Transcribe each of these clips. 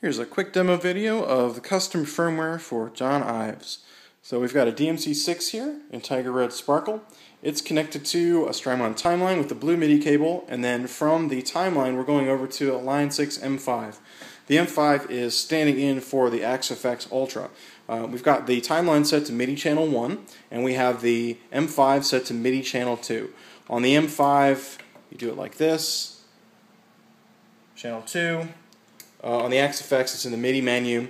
Here's a quick demo video of the custom firmware for John Ives. So we've got a DMC-6 here in Tiger Red Sparkle. It's connected to a Strymon Timeline with the blue Midi cable, and then from the Timeline we're going over to a Line 6 M5. The M5 is standing in for the AXFX Ultra. We've got the Timeline set to Midi channel 1, and we have the M5 set to Midi channel 2. On the M5, you do it like this, channel 2. On the AXFX, it's in the Midi menu.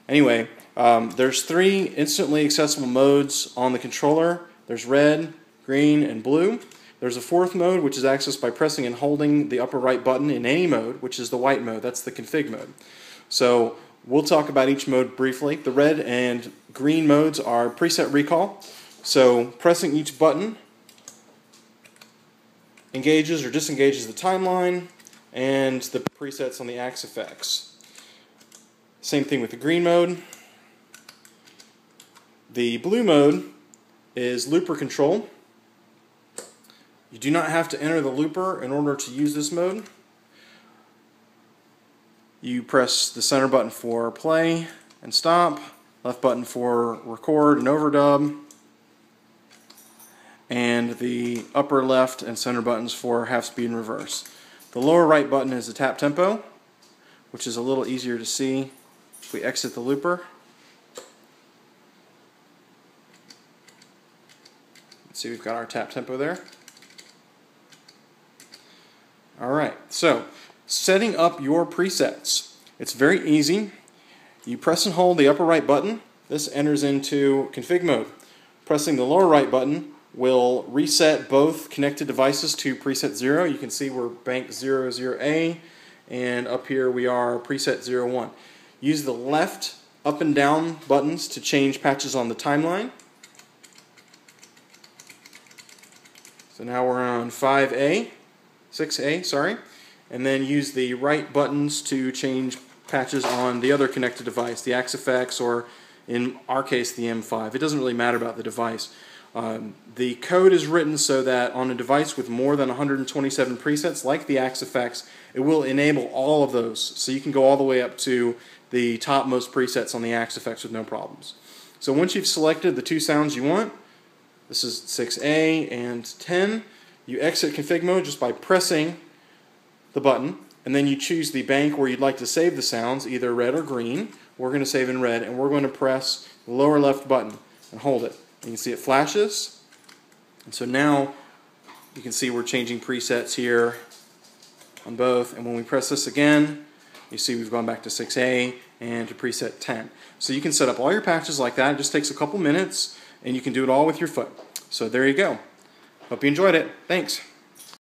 Anyway, there's 3 instantly accessible modes on the controller. There's red, green, and blue. There's a 4th mode, which is accessed by pressing and holding the upper right button in any mode, which is the white mode. That's the config mode. So we'll talk about each mode briefly. The red and green modes are preset recall. So pressing each button engages or disengages the timeline and the presets on the AXFX. Same thing with the green mode. The blue mode is looper control. You do not have to enter the looper in order to use this mode. You press the center button for play and stop, left button for record and overdub, and the upper left and center buttons for half speed and reverse. The lower right button is the tap tempo, which is a little easier to see if we exit the looper. Let's see, we've got our tap tempo there. Alright, so setting up your presets. It's very easy. You press and hold the upper right button. This enters into config mode. Pressing the lower right button will reset both connected devices to preset 0. You can see we're bank 00A, and up here we are preset 01. Use the left up and down buttons to change patches on the timeline. So now we're on 6A, sorry, and then use the right buttons to change patches on the other connected device, the AXFX, or in our case the M5. It doesn't really matter about the device. The code is written so that on a device with more than 127 presets, like the AXFX, it will enable all of those. So you can go all the way up to the topmost presets on the AXFX with no problems. So once you've selected the 2 sounds you want, this is 6A and 10, you exit config mode just by pressing the button, and then you choose the bank where you'd like to save the sounds, either red or green. We're going to save in red, and we're going to press the lower left button and hold it. You can see it flashes, and so now you can see we're changing presets here on both, and when we press this again, you see we've gone back to 6A and to preset 10. So you can set up all your patches like that. It just takes a couple minutes, and you can do it all with your foot. So there you go. Hope you enjoyed it. Thanks.